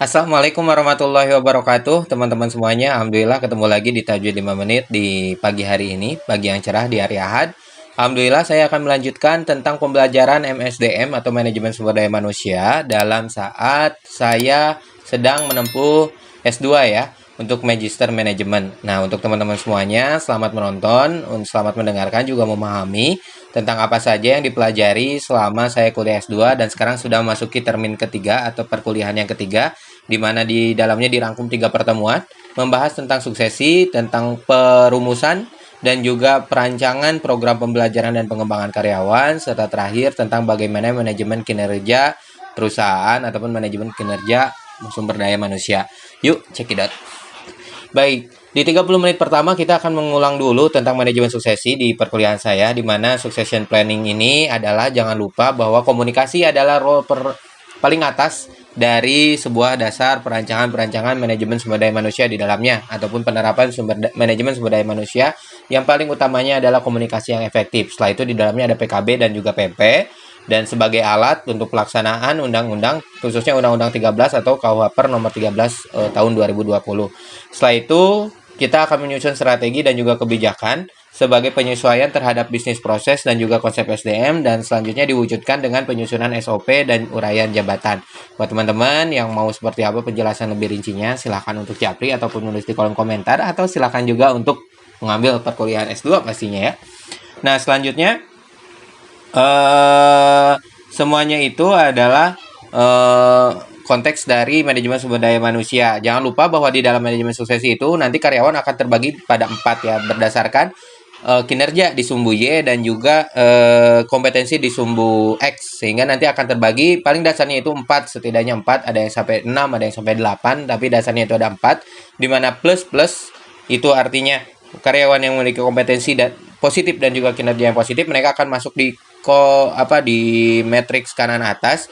Assalamualaikum warahmatullahi wabarakatuh, teman-teman semuanya. Alhamdulillah ketemu lagi di Tajwid 5 menit di pagi hari ini, pagi yang cerah di hari Ahad. Alhamdulillah saya akan melanjutkan tentang pembelajaran MSDM atau Manajemen Sumber Daya Manusia dalam saat saya sedang menempuh S2 ya, untuk Magister Manajemen. Nah, untuk teman-teman semuanya, selamat menonton, selamat mendengarkan juga memahami tentang apa saja yang dipelajari selama saya kuliah S2 dan sekarang sudah memasuki termin ketiga atau perkuliahan yang ketiga, di mana di dalamnya dirangkum 3 pertemuan, membahas tentang suksesi, tentang perumusan, dan juga perancangan program pembelajaran dan pengembangan karyawan, serta terakhir tentang bagaimana manajemen kinerja perusahaan ataupun manajemen kinerja sumber daya manusia. Yuk, cekidot. Baik, di 30 menit pertama kita akan mengulang dulu tentang manajemen suksesi di perkuliahan saya, di mana succession planning ini adalah jangan lupa bahwa komunikasi adalah paling atas dari sebuah dasar perancangan manajemen sumber daya manusia di dalamnya, ataupun penerapan manajemen sumber daya manusia yang paling utamanya adalah komunikasi yang efektif. Setelah itu di dalamnya ada PKB dan juga PP, dan sebagai alat untuk pelaksanaan undang-undang, khususnya Undang-Undang 13 atau KUH nomor 13 tahun 2020. Setelah itu kita akan menyusun strategi dan juga kebijakan sebagai penyesuaian terhadap bisnis proses dan juga konsep SDM, dan selanjutnya diwujudkan dengan penyusunan SOP dan uraian jabatan. Buat teman-teman yang mau seperti apa penjelasan lebih rincinya, silahkan untuk japri ataupun menulis di kolom komentar, atau silahkan juga untuk mengambil perkuliahan S2 pastinya ya. Nah, selanjutnya semuanya itu adalah konteks dari manajemen sumber daya manusia. Jangan lupa bahwa di dalam manajemen suksesi itu nanti karyawan akan terbagi pada 4 ya, berdasarkan kinerja di sumbu Y dan juga kompetensi di sumbu X, sehingga nanti akan terbagi paling dasarnya itu 4, setidaknya 4, ada yang sampai 6, ada yang sampai 8, tapi dasarnya itu ada 4, di mana plus itu artinya karyawan yang memiliki kompetensi dan positif dan juga kinerja yang positif, mereka akan masuk di matriks kanan atas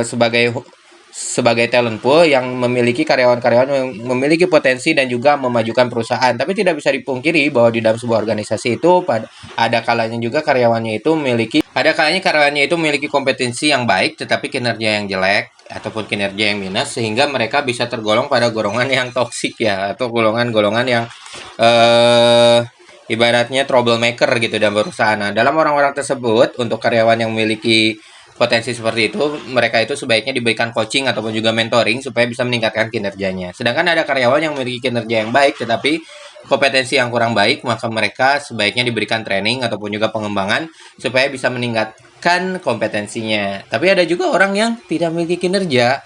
sebagai talent pool yang memiliki karyawan-karyawan yang memiliki potensi dan juga memajukan perusahaan. Tapi tidak bisa dipungkiri bahwa di dalam sebuah organisasi itu ada kalanya juga karyawannya itu memiliki kompetensi yang baik tetapi kinerja yang jelek ataupun kinerja yang minus, sehingga mereka bisa tergolong pada golongan yang toksik ya, atau golongan-golongan yang ibaratnya troublemaker gitu dalam perusahaan. Nah, dalam orang-orang tersebut, untuk karyawan yang memiliki potensi seperti itu, mereka itu sebaiknya diberikan coaching ataupun juga mentoring supaya bisa meningkatkan kinerjanya. Sedangkan ada karyawan yang memiliki kinerja yang baik tetapi kompetensi yang kurang baik, maka mereka sebaiknya diberikan training ataupun juga pengembangan supaya bisa meningkatkan kompetensinya. Tapi ada juga orang yang tidak memiliki kinerja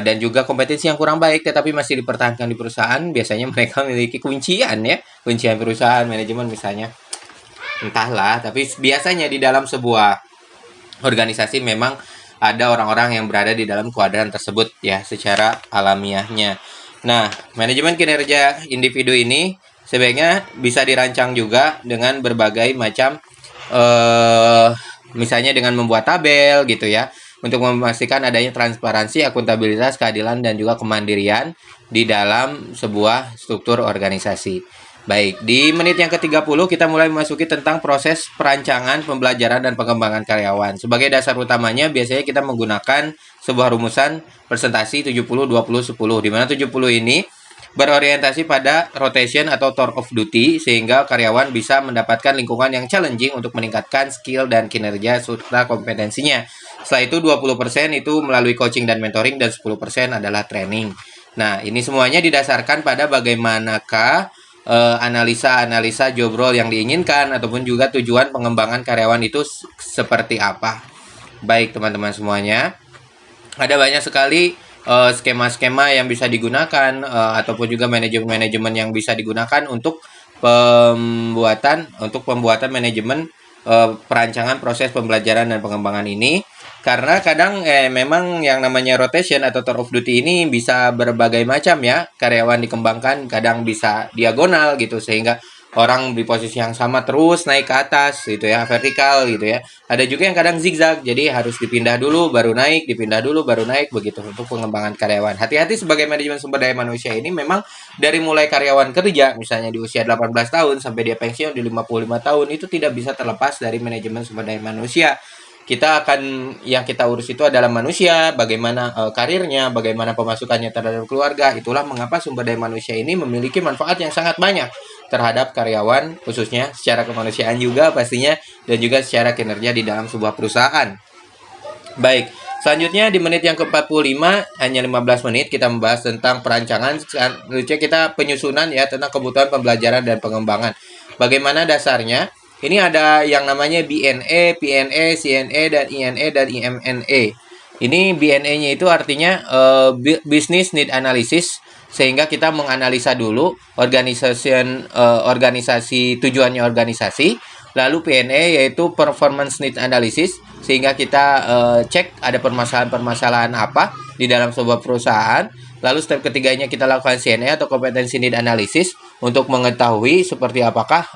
dan juga kompetensi yang kurang baik tetapi masih dipertahankan di perusahaan. Biasanya mereka memiliki kuncian perusahaan, manajemen misalnya, entahlah. Tapi biasanya di dalam sebuah organisasi memang ada orang-orang yang berada di dalam kuadran tersebut ya, secara alamiahnya. Nah, manajemen kinerja individu ini sebaiknya bisa dirancang juga dengan berbagai macam misalnya dengan membuat tabel gitu ya, untuk memastikan adanya transparansi, akuntabilitas, keadilan, dan juga kemandirian di dalam sebuah struktur organisasi. Baik, di menit yang ke-30 kita mulai memasuki tentang proses perancangan, pembelajaran, dan pengembangan karyawan. Sebagai dasar utamanya biasanya kita menggunakan sebuah rumusan presentasi 70-20-10, di mana 70 ini berorientasi pada rotation atau tour of duty, sehingga karyawan bisa mendapatkan lingkungan yang challenging untuk meningkatkan skill dan kinerja serta kompetensinya. Setelah itu 20% itu melalui coaching dan mentoring, dan 10% adalah training. Nah, ini semuanya didasarkan pada bagaimanakah analisa-analisa job role yang diinginkan ataupun juga tujuan pengembangan karyawan itu seperti apa. Baik teman-teman semuanya, ada banyak sekali skema-skema yang bisa digunakan ataupun juga manajemen-manajemen yang bisa digunakan untuk pembuatan manajemen perancangan proses pembelajaran dan pengembangan ini. Karena kadang memang yang namanya rotation atau tour of duty ini bisa berbagai macam ya. Karyawan dikembangkan kadang bisa diagonal gitu, sehingga orang di posisi yang sama terus naik ke atas gitu ya, vertikal gitu ya. Ada juga yang kadang zigzag, jadi harus dipindah dulu baru naik, dipindah dulu baru naik, begitu untuk pengembangan karyawan. Hati-hati sebagai manajemen sumber daya manusia ini memang dari mulai karyawan kerja misalnya di usia 18 tahun sampai dia pensiun di 55 tahun, itu tidak bisa terlepas dari manajemen sumber daya manusia. yang kita urus itu adalah manusia, bagaimana karirnya, bagaimana pemasukannya terhadap keluarga. Itulah mengapa sumber daya manusia ini memiliki manfaat yang sangat banyak terhadap karyawan, khususnya secara kemanusiaan juga pastinya, dan juga secara kinerja di dalam sebuah perusahaan. Baik, selanjutnya di menit yang ke-45, hanya 15 menit kita membahas tentang perancangan. Selanjutnya kita penyusunan ya, tentang kebutuhan pembelajaran dan pengembangan. Bagaimana dasarnya? Ini ada yang namanya BNE, PNE, CNE, dan INE, dan IMNE. Ini BNE-nya itu artinya Business Need Analysis, sehingga kita menganalisa dulu organisasi tujuannya organisasi. Lalu PNE yaitu Performance Need Analysis, sehingga kita cek ada permasalahan-permasalahan apa di dalam sebuah perusahaan. Lalu step ketiganya kita lakukan CNE atau Competency Need Analysis untuk mengetahui seperti apakah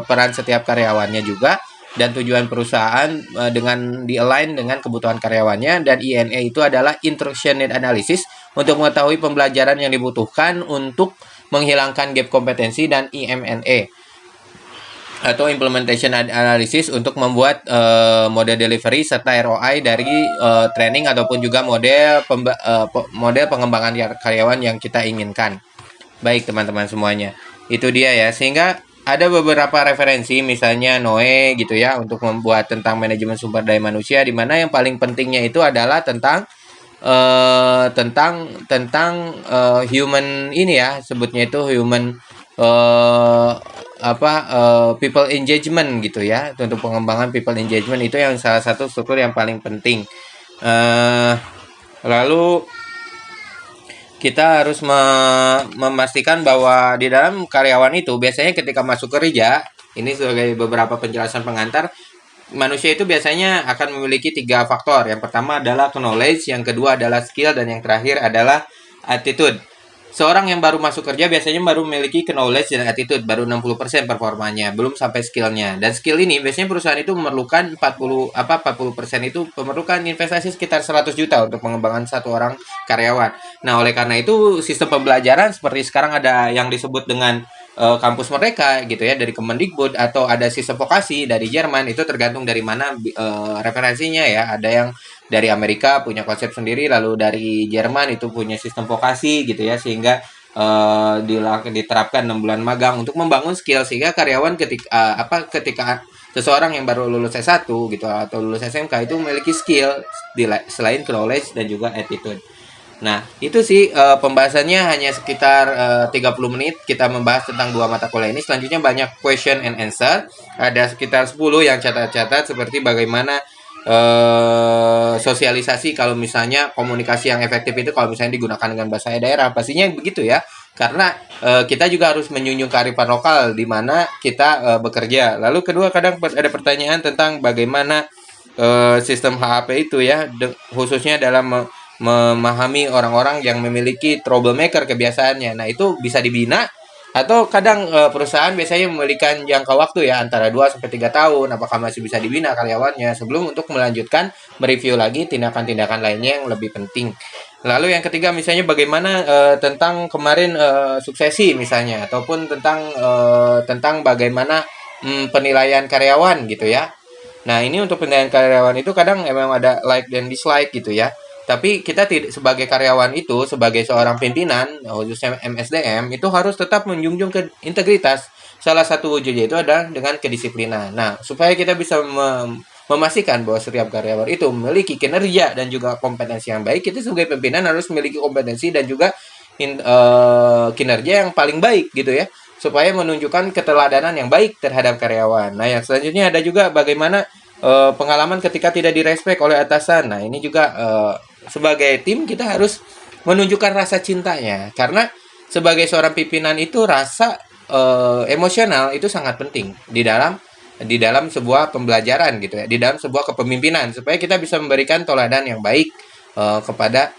peran setiap karyawannya juga, dan tujuan perusahaan dengan di-align dengan kebutuhan karyawannya. Dan INE itu adalah Instruction Need Analysis untuk mengetahui pembelajaran yang dibutuhkan untuk menghilangkan gap kompetensi. Dan IMNE atau Implementation Analysis untuk membuat model delivery serta ROI dari training ataupun juga model pengembangan karyawan yang kita inginkan. Baik teman-teman semuanya, itu dia ya. Sehingga ada beberapa referensi, misalnya Noe gitu ya, untuk membuat tentang manajemen sumber daya manusia, di mana yang paling pentingnya itu adalah tentang human ini ya, sebutnya itu human people engagement gitu ya. Untuk pengembangan people engagement itu yang salah satu struktur yang paling penting. Lalu kita harus memastikan bahwa di dalam karyawan itu biasanya ketika masuk kerja, ini sebagai beberapa penjelasan pengantar, manusia itu biasanya akan memiliki 3 faktor. Yang pertama adalah knowledge, yang kedua adalah skill, dan yang terakhir adalah attitude. Seorang yang baru masuk kerja biasanya baru memiliki knowledge dan attitude, baru 60% performanya, belum sampai skillnya. Dan skill ini biasanya perusahaan itu memerlukan 40% itu memerlukan investasi sekitar 100 juta untuk pengembangan satu orang karyawan. Nah, oleh karena itu sistem pembelajaran seperti sekarang ada yang disebut dengan kampus Merdeka gitu ya, dari Kemendikbud, atau ada sistem vokasi dari Jerman, itu tergantung dari mana referensinya ya. Ada yang dari Amerika punya konsep sendiri, lalu dari Jerman itu punya sistem vokasi gitu ya, sehingga diterapkan 6 bulan magang untuk membangun skill, sehingga karyawan ketika seseorang yang baru lulus S1 gitu atau lulus SMK itu memiliki skill selain knowledge dan juga attitude. Nah, itu sih pembahasannya hanya sekitar 30 menit. Kita membahas tentang 2 mata kuliah ini. Selanjutnya banyak question and answer. Ada sekitar 10 yang catat-catat, seperti bagaimana sosialisasi kalau misalnya komunikasi yang efektif itu kalau misalnya digunakan dengan bahasa daerah. Pastinya begitu ya. Karena kita juga harus menyunjung kearifan lokal di mana kita bekerja. Lalu kedua, kadang ada pertanyaan tentang bagaimana sistem HAP itu ya, khususnya dalam memahami orang-orang yang memiliki troublemaker kebiasaannya. Nah, itu bisa dibina, atau kadang perusahaan biasanya memberikan jangka waktu ya, antara 2 sampai 3 tahun, apakah masih bisa dibina karyawannya sebelum untuk melanjutkan mereview lagi tindakan-tindakan lainnya yang lebih penting. Lalu yang ketiga, misalnya bagaimana tentang kemarin suksesi misalnya, ataupun tentang bagaimana penilaian karyawan gitu ya. Nah, ini untuk penilaian karyawan itu kadang memang ada like dan dislike gitu ya. Tapi kita sebagai karyawan itu, sebagai seorang pimpinan, khususnya MSDM, itu harus tetap menjunjung ke integritas. Salah satu wujudnya itu adalah dengan kedisiplinan. Nah, supaya kita bisa memastikan bahwa setiap karyawan itu memiliki kinerja dan juga kompetensi yang baik, kita sebagai pimpinan harus memiliki kompetensi dan juga kinerja yang paling baik gitu ya, supaya menunjukkan keteladanan yang baik terhadap karyawan. Nah, yang selanjutnya ada juga bagaimana pengalaman ketika tidak direspek oleh atasan. Nah, ini juga sebagai tim kita harus menunjukkan rasa cintanya, karena sebagai seorang pimpinan itu rasa emosional itu sangat penting di dalam sebuah pembelajaran gitu ya, di dalam sebuah kepemimpinan, supaya kita bisa memberikan teladan yang baik kepada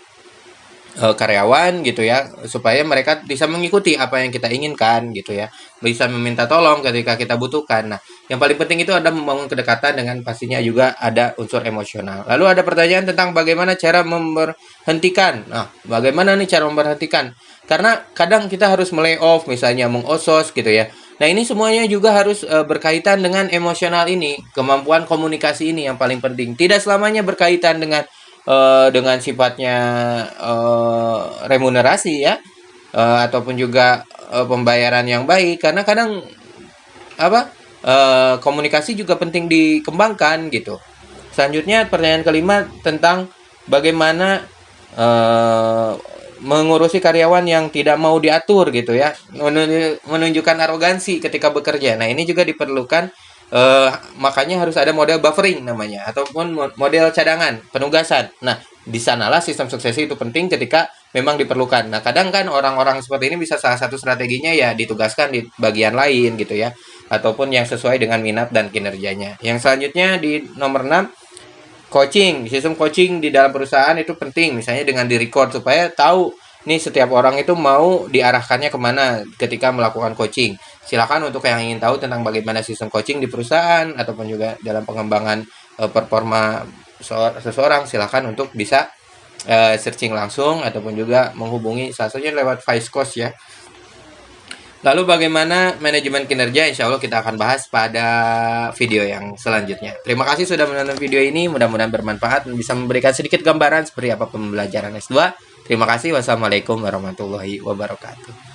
karyawan gitu ya, supaya mereka bisa mengikuti apa yang kita inginkan gitu ya, bisa meminta tolong ketika kita butuhkan. Nah, yang paling penting itu ada membangun kedekatan, dengan pastinya juga ada unsur emosional. Lalu ada pertanyaan tentang bagaimana cara memberhentikan. Nah, bagaimana nih cara memberhentikan? Karena kadang kita harus melay off, misalnya mengosos gitu ya. Nah, ini semuanya juga harus berkaitan dengan emosional ini, kemampuan komunikasi ini yang paling penting. Tidak selamanya berkaitan dengan sifatnya remunerasi ya, ataupun juga pembayaran yang baik. Karena kadang apa komunikasi juga penting dikembangkan gitu. Selanjutnya pertanyaan kelima tentang bagaimana eh, mengurusi karyawan yang tidak mau diatur gitu ya, menunjukkan arogansi ketika bekerja. Nah, ini juga diperlukan, makanya harus ada model buffering namanya, ataupun model cadangan penugasan. Nah, di sanalah sistem suksesi itu penting ketika memang diperlukan. Nah, kadang kan orang-orang seperti ini bisa salah satu strateginya ya ditugaskan di bagian lain gitu ya, ataupun yang sesuai dengan minat dan kinerjanya. Yang selanjutnya di nomor 6, coaching. Sistem coaching di dalam perusahaan itu penting, misalnya dengan di-record supaya tahu nih setiap orang itu mau diarahkannya kemana ketika melakukan coaching. Silakan untuk yang ingin tahu tentang bagaimana sistem coaching di perusahaan ataupun juga dalam pengembangan performa seseorang, silakan untuk bisa searching langsung ataupun juga menghubungi salah satunya lewat Vice Coach ya. Lalu bagaimana manajemen kinerja, insya Allah kita akan bahas pada video yang selanjutnya. Terima kasih sudah menonton video ini, mudah-mudahan bermanfaat dan bisa memberikan sedikit gambaran seperti apa pembelajaran S2. Terima kasih, wassalamualaikum warahmatullahi wabarakatuh.